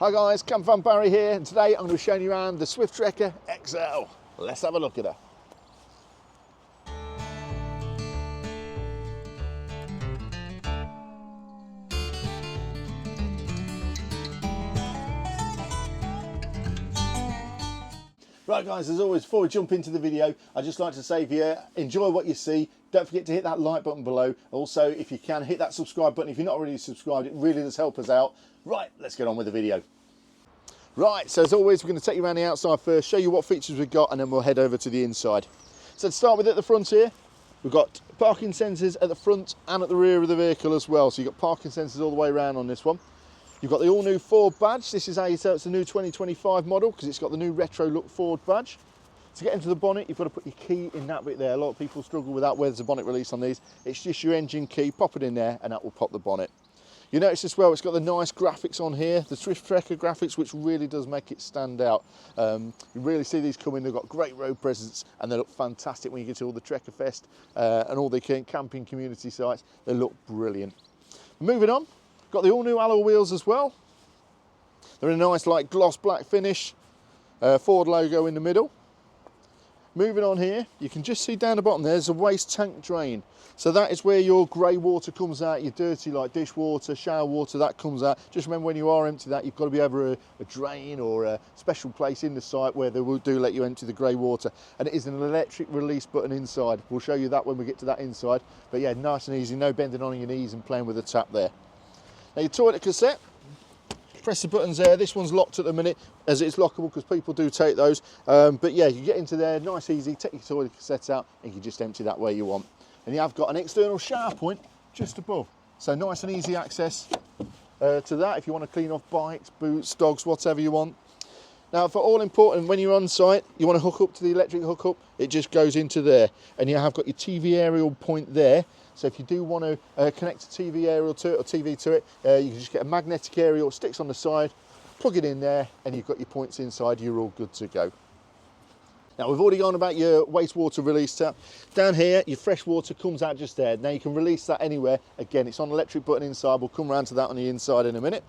Hi guys, Campervan Barry here, and today I'm going to be showing you around the Swift Trekker XL. Let's have a look at her. Right guys, as always, before we jump into the video, I'd just like to say if you enjoy what you see, don't forget to hit that like button below. Also, if you can, hit that subscribe button if you're not already subscribed. It really does help us out. Right, let's get on with the video. Right, so as always, we're going to take you around the outside first, show you what features we've got, and then we'll head over to the inside. So to start with, at the front here, we've got parking sensors at the front and at the rear of the vehicle as well. So you've got parking sensors all the way around on this one. You've got the all-new Ford badge. This is how you tell it's a new 2025 model because it's got the new retro look Ford badge. To get into the bonnet, you've got to put your key in that bit there. A lot of people struggle with that, where there's a bonnet release on these. It's just your engine key, pop it in there, and that will pop the bonnet. You notice as well, it's got the nice graphics on here, the Swift Trekker graphics, which really does make it stand out. You really see these coming. They've got great road presence, and they look fantastic when you get to all the Trekker Fest and all the camping community sites. They look brilliant. Moving on, got the all-new alloy wheels as well. They're in a nice like gloss black finish, Ford logo in the middle. Moving on here, you can just see down the bottom there's a waste tank drain. So that is where your grey water comes out, your dirty like dishwater, shower water, that comes out. Just remember when you are empty that, you've got to be over a drain or a special place in the site where they will do let you empty the grey water. And it is an electric release button inside. We'll show you that when we get to that inside. But yeah, nice and easy, no bending on your knees and playing with the tap there. Now your toilet cassette. Press the buttons there. This one's locked at the minute as it's lockable because people do take those. But yeah, you get into there, nice, easy, take your toilet cassette out and you can just empty that where you want. And you have got an external shower point just above. So nice and easy access to that if you want to clean off bikes, boots, dogs, whatever you want. Now for all important, when you're on site, you want to hook up to the electric hookup, it just goes into there. And you have got your TV aerial point there. So if you do want to connect a TV aerial to it or TV to it, you can just get a magnetic aerial, sticks on the side, plug it in there, and you've got your points inside, you're all good to go. Now we've already gone about your wastewater release tap. Down here, your fresh water comes out just there. Now you can release that anywhere. Again, it's on an electric button inside. We'll come around to that on the inside in a minute.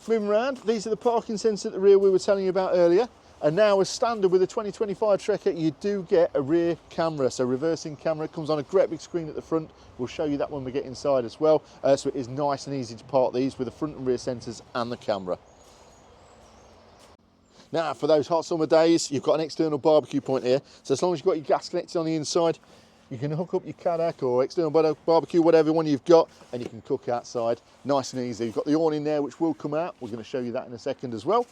Moving around, these are the parking sensors at the rear we were telling you about earlier. And now as standard with the 2025 Trekker, you do get a rear camera, so reversing camera. It comes on a great big screen at the front. We'll show you that when we get inside as well. So it is nice and easy to park these with the front and rear sensors and the camera. Now for those hot summer days, you've got an external barbecue point here. So as long as you've got your gas connected on the inside, you can hook up your Kadak or external barbecue, whatever one you've got, and you can cook outside nice and easy. You've got the awning there which will come out. We're going to show you that in a second as well.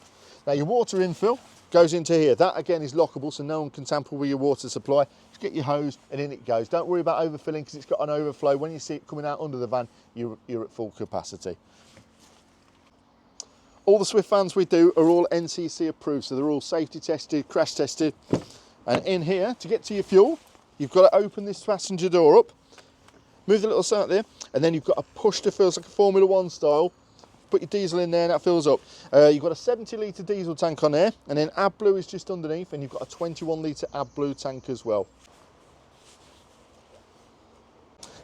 Now your water infill goes into here. That again is lockable, so no one can tamper with your water supply. Just get your hose and in it goes. Don't worry about overfilling because it's got an overflow. When you see it coming out under the van, you're at full capacity. All the Swift vans we do are all NCC approved, so they're all safety tested, crash tested. And in here, to get to your fuel, you've got to open this passenger door up, move the little side there, and then you've got to push to fill, it's like a Formula 1 style. Put your diesel in there and that fills up. You've got a 70 litre diesel tank on there, and then AdBlue is just underneath, and you've got a 21 litre AdBlue tank as well.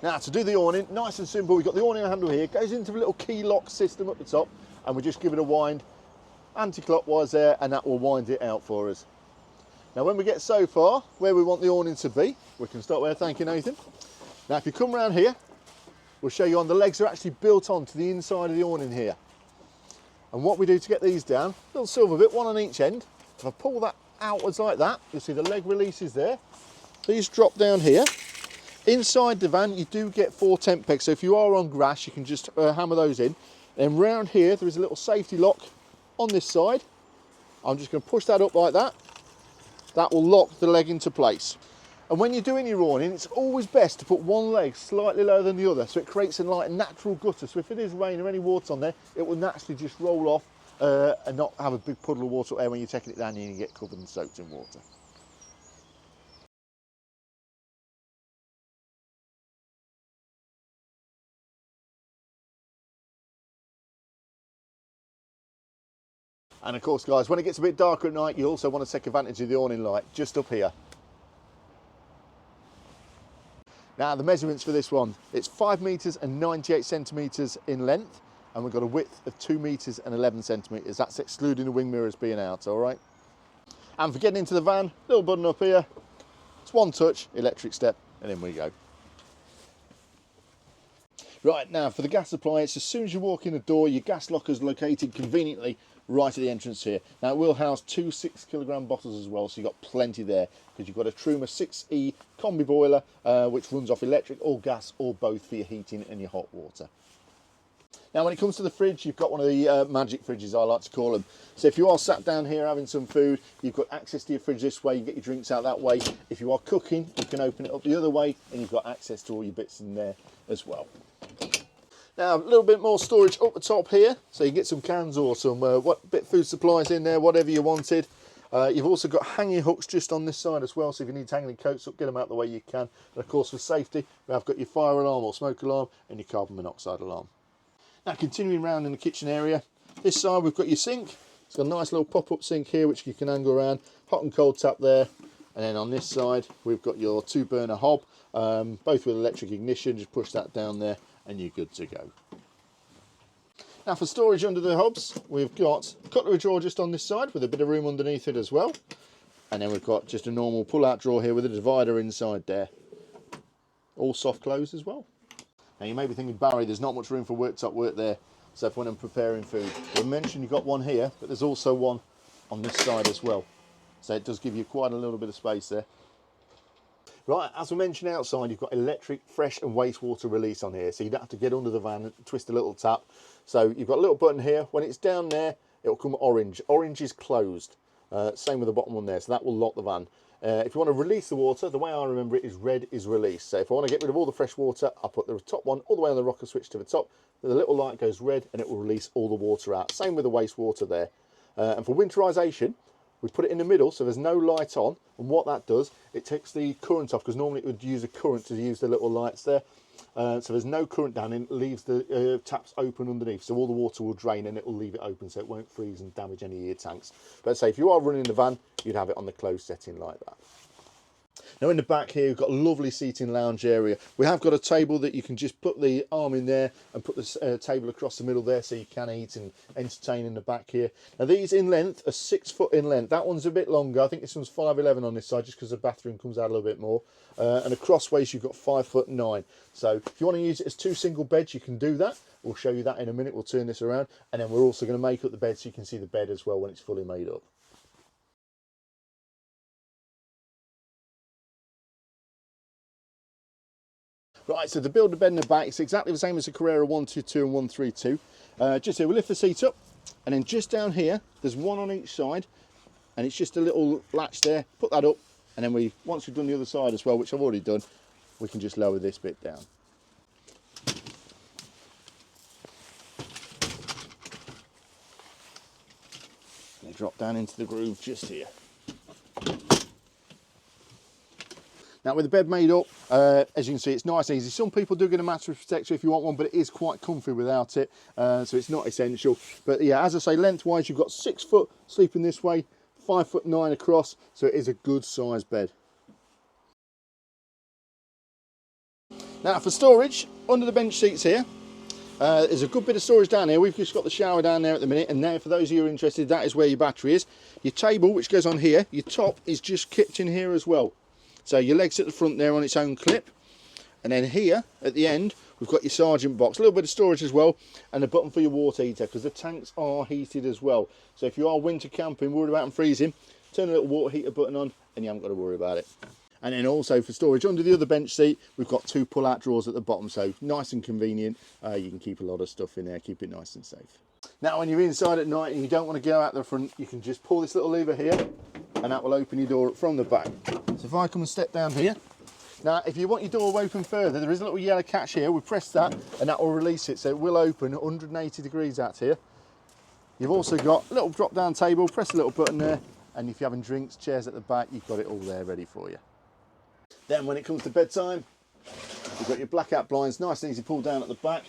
Now to do the awning, nice and simple, we've got the awning handle here, it goes into the little key lock system at the top, and we just give it a wind anti-clockwise there, and that will wind it out for us. Now when we get so far where we want the awning to be, we can start there, thank you Nathan. Now if you come around here, we'll show you on the legs are actually built onto the inside of the awning here. And what we do to get these down, little silver bit, one on each end. If I pull that outwards like that, you'll see the leg releases there. These drop down here. Inside the van, you do get 4 tent pegs. So if you are on grass, you can just hammer those in. And round here, there is a little safety lock on this side. I'm just going to push that up like that. That will lock the leg into place. And when you're doing your awning, it's always best to put one leg slightly lower than the other, so it creates a like natural gutter. So if it is rain or any water on there, it will naturally just roll off and not have a big puddle of water there when you're taking it down and you get covered and soaked in water. And of course, guys, when it gets a bit darker at night, you also want to take advantage of the awning light just up here. Now the measurements for this one, it's 5 metres and 98 centimetres in length, and we've got a width of 2 metres and 11 centimetres. That's excluding the wing mirrors being out, all right? And for getting into the van, little button up here. It's one touch, electric step, and in we go. Right, now for the gas supply, it's as soon as you walk in the door, your gas locker is located conveniently right at the entrance here. Now it will house 2 6-kilogram bottles as well, so you've got plenty there, because you've got a Truma 6E combi boiler, which runs off electric or gas or both for your heating and your hot water. Now when it comes to the fridge, you've got one of the magic fridges, I like to call them. So if you are sat down here having some food, you've got access to your fridge this way, you get your drinks out that way. If you are cooking, you can open it up the other way, and you've got access to all your bits in there as well. Now a little bit more storage up the top here, so you get some cans or some bit food supplies in there, whatever you wanted. You've also got hanging hooks just on this side as well, so if you need to hang any coats up, get them out the way you can. And of course for safety, we've got your fire alarm or smoke alarm and your carbon monoxide alarm. Now continuing around in the kitchen area, this side we've got your sink. It's got a nice little pop-up sink here which you can angle around, hot and cold tap there. And then on this side we've got your 2-burner hob, both with electric ignition. Just push that down there and you're good to go. Now for storage under the hobs, we've got a cutlery drawer just on this side with a bit of room underneath it as well. And then we've got just a normal pull-out drawer here with a divider inside there. All soft close as well. Now you may be thinking, Barry, there's not much room for worktop work there, so when I'm preparing food. We mentioned you've got one here, but there's also one on this side as well. So it does give you quite a little bit of space there. Right, as we mentioned outside, you've got electric, fresh and wastewater release on here, so you don't have to get under the van and twist a little tap. So you've got a little button here. When it's down there, it'll come orange. Orange is closed. Same with the bottom one there, so that will lock the van. If you want to release the water, the way I remember it is red is release. So if I want to get rid of all the fresh water, I'll put the top one all the way on the rocker switch to the top. The little light goes red and it will release all the water out. Same with the wastewater there. And for winterization, we put it in the middle so there's no light on. And what that does, it takes the current off, because normally it would use a current to use the little lights there. So there's no current down and it leaves the taps open underneath, so all the water will drain and it will leave it open so it won't freeze and damage any of your tanks. But say if you are running the van, you'd have it on the closed setting like that. Now in the back here, we've got a lovely seating lounge area. We have got a table that you can just put the arm in there and put the table across the middle there, so you can eat and entertain in the back here. Now these in length are 6 foot in length. That one's a bit longer. I think this one's 5'11" on this side, just because the bathroom comes out a little bit more. And across waist you've got 5'9". So if you want to use it as 2 single beds, you can do that. We'll show you that in a minute. We'll turn this around, and then we're also going to make up the bed so you can see the bed as well when it's fully made up. Right, so to build the bed in the back, it's exactly the same as the Carrera 122 and 132. Just here, we'll lift the seat up, and then just down here, there's one on each side, and it's just a little latch there. Put that up, and then once we've done the other side as well, which I've already done, we can just lower this bit down. And they drop down into the groove just here. Now with the bed made up, as you can see, it's nice and easy. Some people do get a mattress protector if you want one, but it is quite comfy without it, so it's not essential. But yeah, as I say, lengthwise you've got 6 foot sleeping this way, 5'9" across, so it is a good size bed. Now for storage, under the bench seats here, there's a good bit of storage down here. We've just got the shower down there at the minute, and now for those of you who are interested, that is where your battery is. Your table, which goes on here, your top is just clipped in here as well. So your legs at the front there on its own clip, and then here at the end we've got your sergeant box, a little bit of storage as well, and a button for your water heater, because the tanks are heated as well. So if you are winter camping, worried about them freezing, turn a little water heater button on and you haven't got to worry about it. And then also for storage under the other bench seat, we've got 2 pull-out drawers at the bottom, so nice and convenient. You can keep a lot of stuff in there, keep it nice and safe. Now when you're inside at night and you don't want to go out the front, you can just pull this little lever here, and that will open your door from the back. So if I come and step down here, now if you want your door open further, there is a little yellow catch here. We press that and that will release it, so it will open 180 degrees out here. You've also got a little drop down table, press a little button there, and if you're having drinks, chairs at the back, you've got it all there ready for you. Then when it comes to bedtime, you've got your blackout blinds, nice and easy, pull down at the back,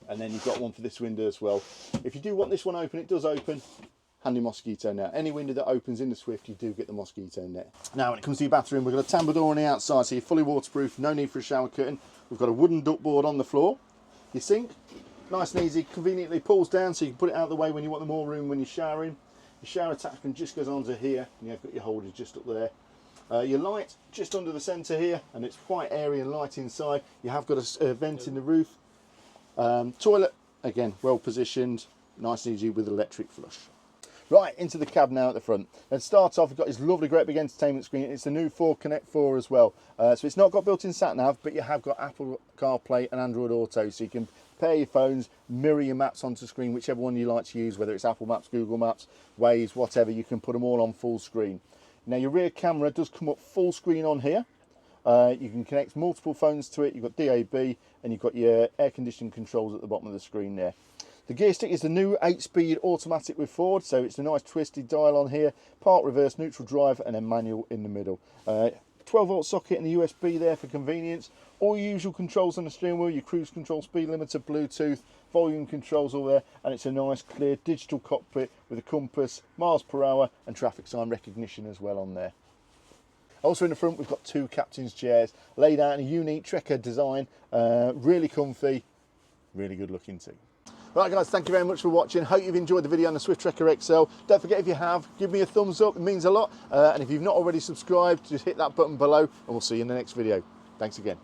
and then you've got one for this window as well. If you do want this one open, it does open. Handy mosquito net. Any window that opens in the Swift, you do get the mosquito net. Now when it comes to your bathroom, we've got a tambour door on the outside, so you're fully waterproof, no need for a shower curtain. We've got a wooden duckboard on the floor, your sink, Nice and easy, conveniently pulls down so you can put it out of the way when you want more room when you're showering. Your shower attachment just goes onto here, and you've got your holders just up there. Your light just under the centre here, and it's quite airy and light inside. You have got a vent in the roof. Toilet, again, well positioned, nice and easy with electric flush. Right, into the cab now at the front. Let's start off, we've got this lovely great big entertainment screen. It's the new 4 Connect 4 as well. So it's not got built-in sat-nav, but you have got Apple CarPlay and Android Auto, so you can pair your phones, mirror your maps onto screen, whichever one you like to use, whether it's Apple Maps, Google Maps, Waze, whatever, you can put them all on full screen. Now your rear camera does come up full screen on here. You can connect multiple phones to it. You've got DAB, and you've got your air conditioning controls at the bottom of the screen there. The gear stick is the new 8-speed automatic with Ford, so it's a nice twisted dial on here, park, reverse, neutral drive, and then manual in the middle. 12-volt socket and the USB there for convenience. All your usual controls on the steering wheel, your cruise control, speed limiter, Bluetooth, volume controls all there, and it's a nice clear digital cockpit with a compass, miles per hour, and traffic sign recognition as well on there. Also in the front we've got 2 captain's chairs laid out in a unique Trekker design, really comfy, really good looking too. Right guys, thank you very much for watching. Hope you've enjoyed the video on the Swift Trekker XL. Don't forget, if you have, give me a thumbs up, it means a lot. And if you've not already subscribed, just hit that button below, and we'll see you in the next video. Thanks again.